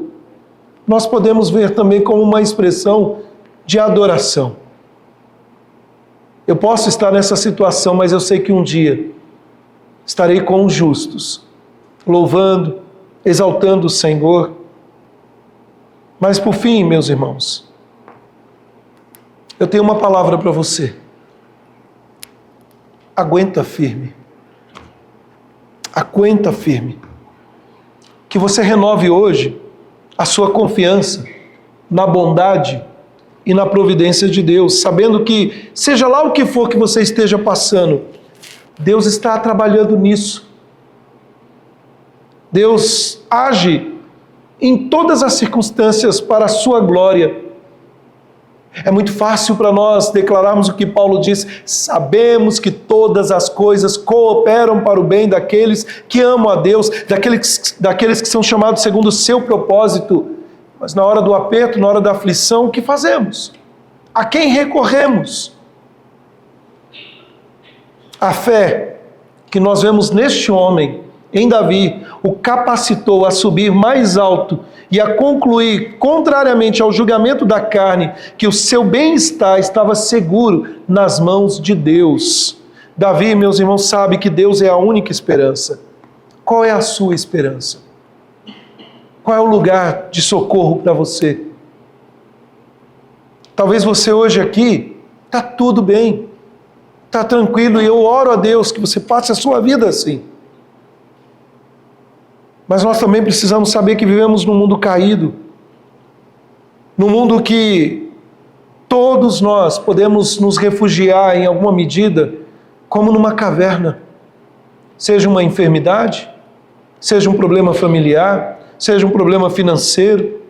nós podemos ver também como uma expressão de adoração. Eu posso estar nessa situação, mas eu sei que um dia estarei com os justos, louvando, exaltando o Senhor. Mas por fim, meus irmãos, eu tenho uma palavra para você. Aguenta firme. Aguenta firme. Que você renove hoje a sua confiança na bondade e na providência de Deus, sabendo que, seja lá o que for que você esteja passando, Deus está trabalhando nisso. Deus age em todas as circunstâncias para a sua glória. É muito fácil para nós declararmos o que Paulo diz: sabemos que todas as coisas cooperam para o bem daqueles que amam a Deus, daqueles que são chamados segundo o seu propósito. Mas na hora do aperto, na hora da aflição, o que fazemos? A quem recorremos? A fé que nós vemos neste homem, em Davi, o capacitou a subir mais alto e a concluir, contrariamente ao julgamento da carne, que o seu bem-estar estava seguro nas mãos de Deus. Davi, meus irmãos, sabe que Deus é a única esperança. Qual é a sua esperança? Qual é o lugar de socorro para você? Talvez você hoje aqui, está tudo bem, está tranquilo, e eu oro a Deus que você passe a sua vida assim. Mas nós também precisamos saber que vivemos num mundo caído, num mundo que todos nós podemos nos refugiar em alguma medida, como numa caverna. Seja uma enfermidade, seja um problema familiar, seja um problema financeiro.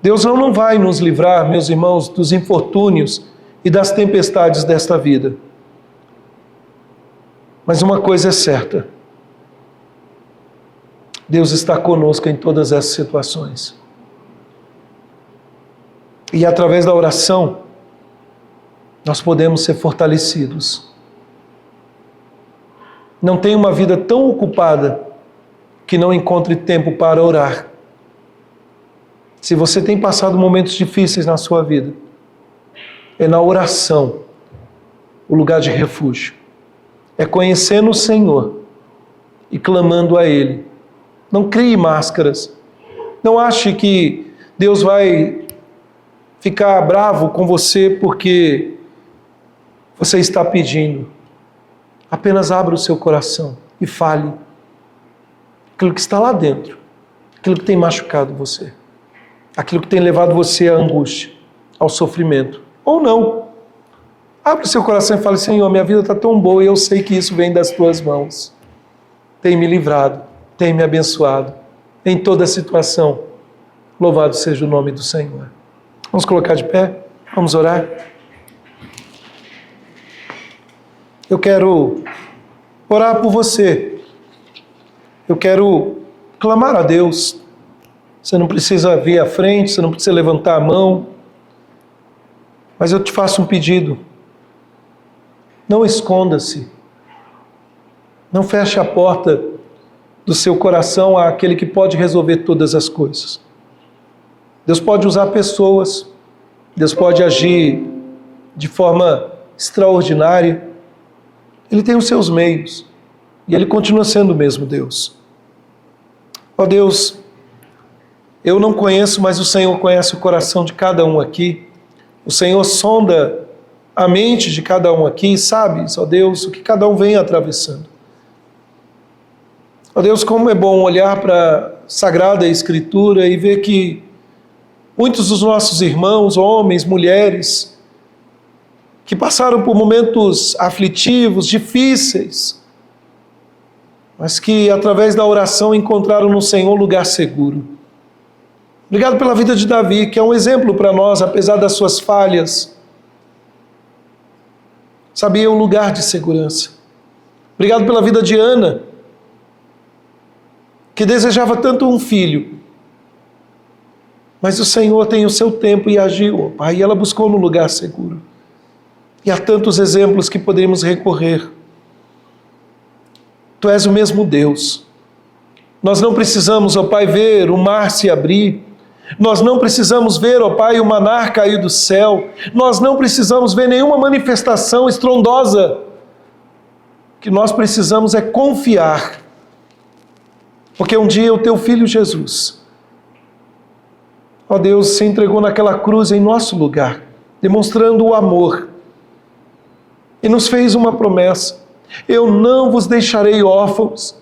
Deus não vai nos livrar, meus irmãos, dos infortúnios e das tempestades desta vida. Mas uma coisa é certa: Deus está conosco em todas essas situações. E através da oração, nós podemos ser fortalecidos. Não tem uma vida tão ocupada que não encontre tempo para orar. Se você tem passado momentos difíceis na sua vida, é na oração o lugar de refúgio. É conhecendo o Senhor e clamando a Ele. Não crie máscaras. Não ache que Deus vai ficar bravo com você porque você está pedindo. Apenas abra o seu coração e fale aquilo que está lá dentro, aquilo que tem machucado você, aquilo que tem levado você à angústia, ao sofrimento. Ou não. Abra o seu coração e fale: Senhor, minha vida está tão boa e eu sei que isso vem das tuas mãos. Tem me livrado, tem me abençoado em toda situação. Louvado seja o nome do Senhor. Vamos colocar de pé? Vamos orar? Eu quero orar por você. Eu quero clamar a Deus. Você não precisa vir à frente, você não precisa levantar a mão. Mas eu te faço um pedido. Não esconda-se. Não feche a porta do seu coração àquele que pode resolver todas as coisas. Deus pode usar pessoas. Deus pode agir de forma extraordinária. Ele tem os seus meios. E Ele continua sendo o mesmo Deus. Ó Deus, eu não conheço, mas o Senhor conhece o coração de cada um aqui. O Senhor sonda a mente de cada um aqui e sabe, ó Deus, o que cada um vem atravessando. Ó Deus, como é bom olhar para a Sagrada Escritura e ver que muitos dos nossos irmãos, homens, mulheres, que passaram por momentos aflitivos, difíceis, mas que através da oração encontraram no Senhor lugar seguro. Obrigado pela vida de Davi, que é um exemplo para nós, apesar das suas falhas. Sabia um lugar de segurança. Obrigado pela vida de Ana, que desejava tanto um filho, mas o Senhor tem o seu tempo e agiu, Pai, e ela buscou no lugar seguro. E há tantos exemplos que podemos recorrer. Tu és o mesmo Deus. Nós não precisamos, ó Pai, ver o mar se abrir. Nós não precisamos ver, ó Pai, o maná cair do céu. Nós não precisamos ver nenhuma manifestação estrondosa. O que nós precisamos é confiar. Porque um dia o Teu Filho Jesus, ó Deus, se entregou naquela cruz em nosso lugar, demonstrando o amor. E nos fez uma promessa: eu não vos deixarei órfãos.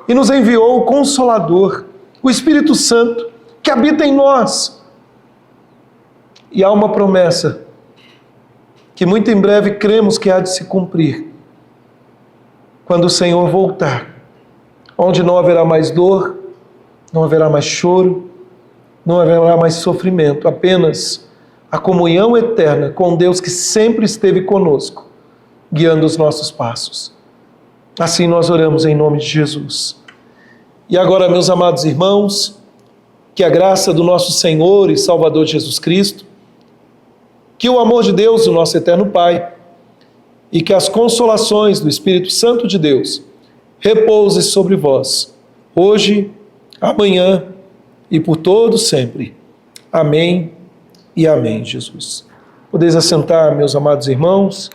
E nos enviou o Consolador, o Espírito Santo, que habita em nós. E há uma promessa que muito em breve cremos que há de se cumprir, quando o Senhor voltar, onde não haverá mais dor, não haverá mais choro, não haverá mais sofrimento, apenas a comunhão eterna com Deus que sempre esteve conosco, guiando os nossos passos. Assim nós oramos em nome de Jesus. E agora, meus amados irmãos, que a graça do nosso Senhor e Salvador Jesus Cristo, que o amor de Deus, o nosso eterno Pai, e que as consolações do Espírito Santo de Deus repouse sobre vós, hoje, amanhã e por todo sempre. Amém e amém, Jesus. Podeis assentar, meus amados irmãos.